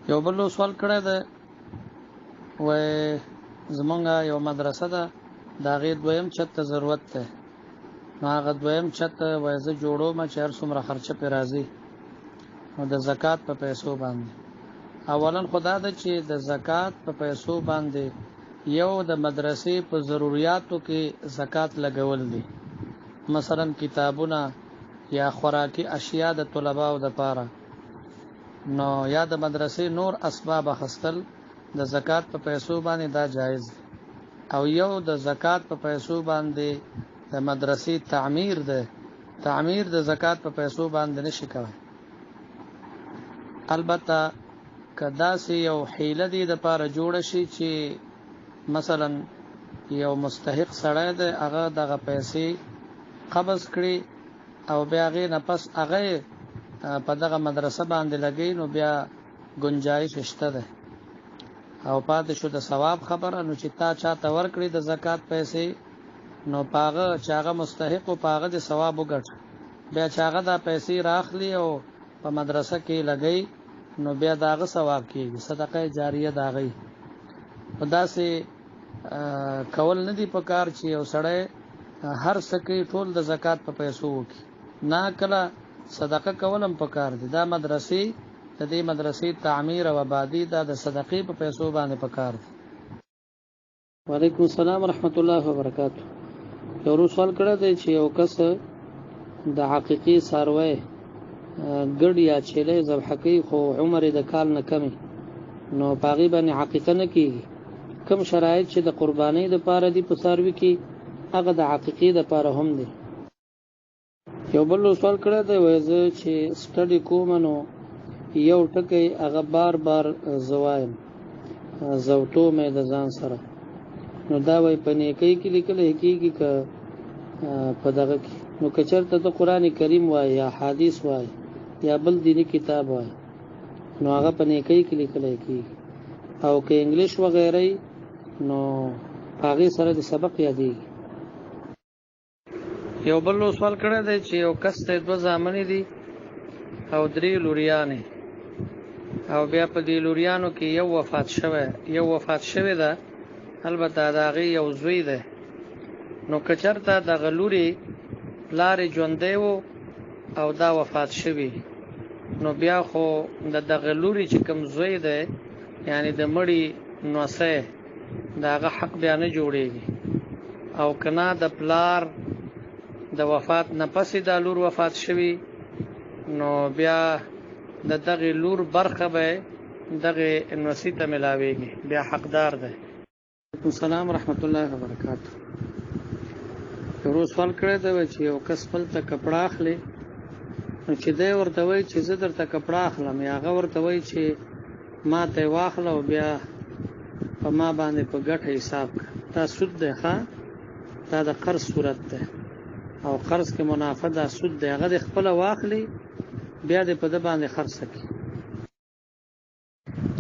یو بل سوال کړی دی وای زمونږه یو مدرسه ده د هغې دویم چت ته ضرورت دی نو هغه دویم چت وای زه جوړوم چې هر څومره خرچه پرې راځي نو د زکات په پیسو باندې اولا خدا ده چې د زکات په پیسو باندې یو د مدرسې په ضرورتو کې زکات لګول دي مثلا کتابونه یا خوراکي اشیاء د طلباو د پاره نو یا د مدرسې نور اسباب خستل د زکات په پیسو باندې دا جایز دی او یو د زکات په پیسو باندې د مدرسې تعمیر د زکات په پیسو باندې نشي کوي البته کدا سي یو حیله دي د پاره جوړ شي چې مثلا یو مستحق سړی دی هغه دغه پیسې قبض کړي او بیا غي نه پس هغه په دغه مدرسه باندې لګي نو بیا گنجائش شته ده او پاتې شو د ثواب خبره نو چې تا چاته ورکړي د زکات پیسې نو پاغه چاغه مستحق او پاغه د ثواب وګټ بیا چاغه دا پیسې راخلي او په مدرسه کې لګي نو بیا داغه ثواب کیږي صدقه جاریه داغي خدا سي کول نه دی په کار چې یو سړی هر سکه ټول د زکات په پیسو وکي نه کله صدقه کولم په کار دي دا مدرسې د دې مدرسې تعمیر او آبادی دا د صدقې په پیسو باندې په کار دي وعلیکم السلام ورحمت الله وبرکاته یو سوال کړه دی چې یو کس د حقيقي ساروي ګډ یا چيله ذبح کوي خو عمر د کال نه کمی نو پاغي باندې حقیقت نه کیږي کوم شرایط چې د قرباني د پاره دي په ساروي کې هغه د حقيقي د پاره هم دي یو بل سوال کړه دی وایي چې سټډي کوم نو یو ټکی هغه بار زوایم زوټو مې د ځان سره نو دا وای په نیکی کې لیکل کېږي ک په دغه کې نو کچرته د قران کریم وای یا حدیث وای یا بل دینی کتاب وای نو هغه په نیکی کې لیکل کېږي او که انګلیش وغیرہ نو هغه سره د سبق یادېږي یو بل سوال کړی دی چې یو کس ته دوه زامنې دي او درې لوریانې او بیا په دې لوریانو کې یو وفات شوی ده البته دا غي یو زوی ده نو کچرته د غلوري لارې ژوندې وو او دا وفات شوی نو بیا خو د غلوري چې کوم زوی ده یعنی د مړی نوسه داغه حق بیا نه جوړیږي او کنا د پلار د وفات نه پسې د لور وفات شوی نو بیا د دغه لور برخه به دغه نوسی ته ملاويږي بیا حقدار ده السلام ورحمت الله وبرکاته یو سوال کړی دی چې یو کس خپل ته کپڑا اخلي نو چې دی ورته وایي چې زه درته کپڑا اخلم یا هغه ورته وایي چې ما ته واخله او بیا په ما باندې په ګټه حساب دا سود دی ښا دا د قرض صورت ده او قرض کې منافع دا سود دی هغه د خپل واخلي بیا د په د باندې خرڅ کی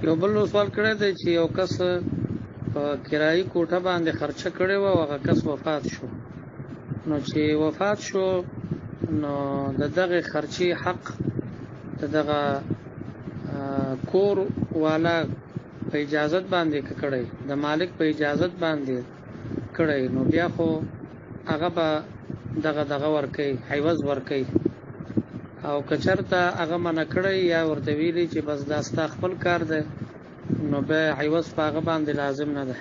یو بل سوال کړی دی چې یو کس په کرایي کوټه باندې خرچه کړي و هغه کس وفات شو نو چې وفات شو نو دغه خرچي حق دغه کور والا په اجازه باندې کړي د مالک په اجازه باندې کړي نو بیا خو هغه به دغه ورکي عوض ورکي او کچرته هغه منع کړی یا ورته ویلي چې بس دا ستا خپل کار دی نو به عوض په هغه باندې لازم نه ده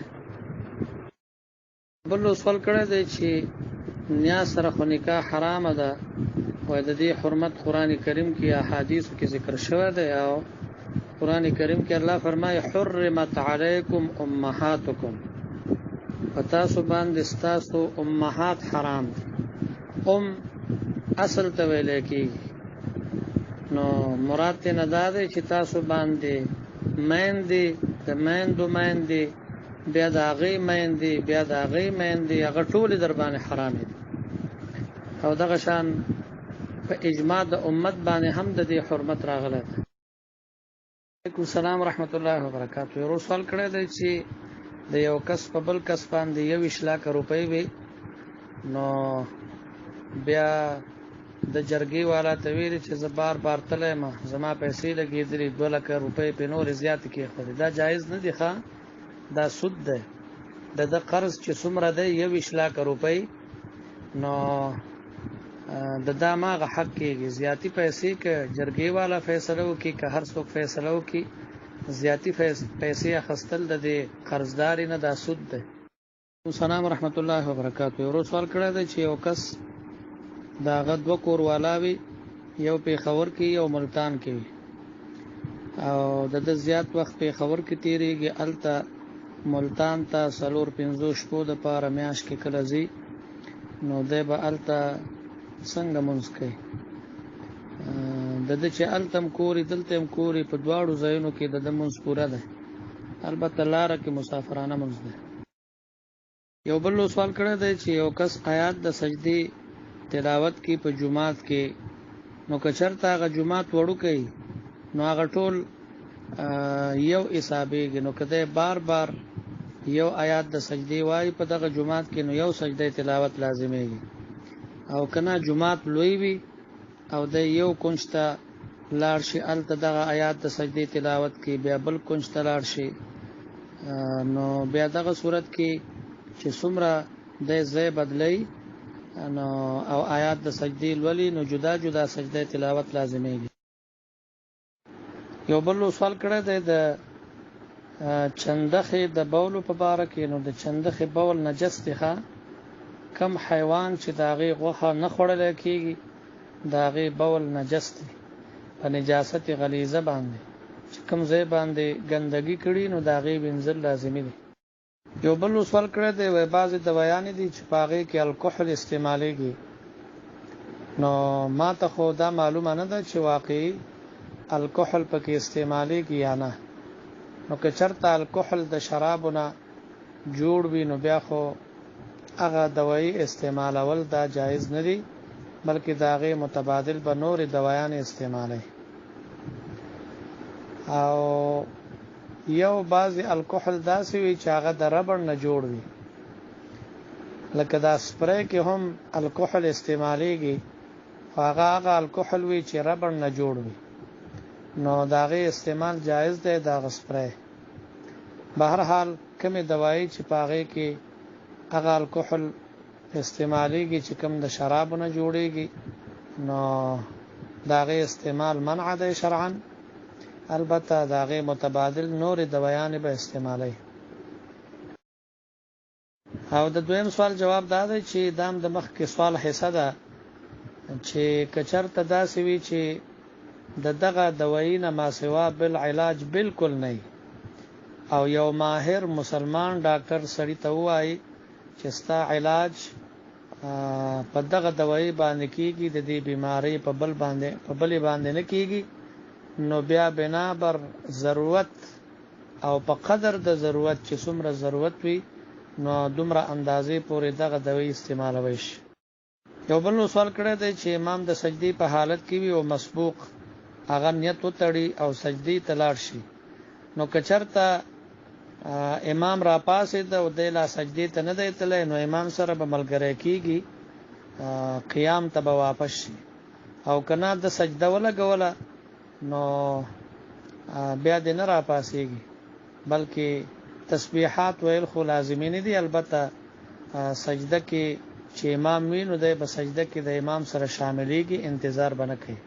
بل سوال کړی دی چې نیا سره خو نکاح حرام ده وای د دې حرمت قران کریم کې احادیث کې ذکر شوی دی او قران کریم کې الله فرمایي حرمت علیکم امهاتکم فتاسو باندې ستاسو امهات حرام اصل ته ویل کېږي نو مراد نه دا دی چې تاسو باندې مېندې د مېندې بیا د هغې مېندې هغه ټولې در باندې حرام دي او دغه شان په اجماع د امت باندې هم د دې حرمت راغله علیکم السلام ورحمت الله وبرکاته یو سوال کړی دی چې د یو کس په بل کس باندې 1 لک روپۍ وي نو بیا د جرګې والا ته ویل چې زه بار بار تللی ما زما پیسې لګېدلې 2 لکه روپۍ په نور زیات کېښودې دا جایز نه دی ښه دا سود دی د قرض چې څومره دی 21 لکه روپۍ نو د دا ماغه حق کېږي زیاتی پیسې که جرګې والا فیصله وکړي که هر څوک فیصله وکړي زیاتی پیسې اخیستل د قرضداري نه دا سود دی. السلام ورحمت الله وبرکاته. یو سوال کړی دی چې یو کس دا هغه 2 کور والا وي یو پېښور کې یو ملتان کې وي او د زیات وخت پېښور کې تیریږي هلته ملتان ته 4-5 شپو دپاره میاشت کې کله ځي نو دی به هلته څنګه مونځ کوي د ده چې هلته هم کوري دلته هم کوري په دواړو ځایونو کې د ده مونځ پوره دی البته لاره کې مسافرانه مونځ دی. یو بل سوال کړی دی چې یو کس آیات د سجدې تلاوت کی په جمعات کې نو که چېرته هغه جمعات وړوکی نو هغه ټول یو حسابېږي نو که دی بار بار یو آیات د سجدې وایي په دغه جمعات کې نو یو سجده تلاوت لازمیږي او کنه جمعات لوی وي او د یو کونج ته لاړ شي هلته دغه آیات د سجدې تلاوت کې بیا بل کونج ته لاړ شي نو بیا دغه صورت کې چې څومره د ځای بدلی نو او آیات د سجدې لولي نو جدا جدا سجده تلاوت لازمیږي. یو بل سوال کړی دی د چندخې د بولو په باره کې نو د چندخې بول نجس دی ښه کم حیوان چې د هغې غوښه نه خوړلی کېږي د هغې بول نجس دی په نجاست غلیظه باندې چې کوم ځای باندې ګندګي کړي نو د هغې وینځل لازمي دی. یو بل سوال کړی دی وایي بعضې دوایانې دي چې په هغې کې الکحل استعمالیږي نو ما ته خو دا معلومه نه ده چې واقعي الکحل پکې استعمالیږي یا نه نو که چېرته الکحل د شرابو نه جوړ وي نو بیا خو هغه دوایي استعمالول دا جایز نه دي بلکې د هغې متبادل به نورې دوایانې استعمالوي او یو بعضې الکحل داسې وي چې هغه د ربړ نه جوړ وي لکه دا سپری کې هم الکحل استعمالیږي خو هغه الکحل وي چې ربړ نه جوړ وي نو د هغې استعمال جایز دی د هغه سپری بهرحال کمې دوایي چې په هغې کې هغه الکحل استعمالیږي چې کوم د شرابو نه جوړیږي نو د هغې استعمال منع دی شرعا البته د هغې متبادل نورې دوایانې به استعمالی. او د دویم سوال جواب دا دی چې دام د مخکې سوال حصه ده چې که چېرته داسې وي چې د دغه دوایي نه ماسوا بالعلاج بالکل نه او یو ماهر مسلمان ډاکټر سړي ته ووایي چې ستا علاج په دغه دوایي باندې کېږي د دې بیمارۍ په بلې باندې نه کېږي نو بیا بنا بر ضرورت او په قدر د ضرورت چې څومره ضرورت وي نو دومره اندازې پورې دغه دوایي استعمالوی شي. یو بل سوال کړی دی چې امام د سجدې په حالت کې وي او مسبوق هغه نیت وتړي او سجدې ته لاړ شي نو که چېرته امام را پاسېده او دی لا سجدې ته نه دی تللی نو امام سره به ملګری کېږي قیام ته به واپس شي او که نه د سجده ولګوله نو بیا دې نه را پاسېږي بلکې تسبیحات ویل خو لازمي نه دي البته سجده کې چې امام وي نو دی به سجده کې د امام سره شاملیږي انتظار به نه کوي.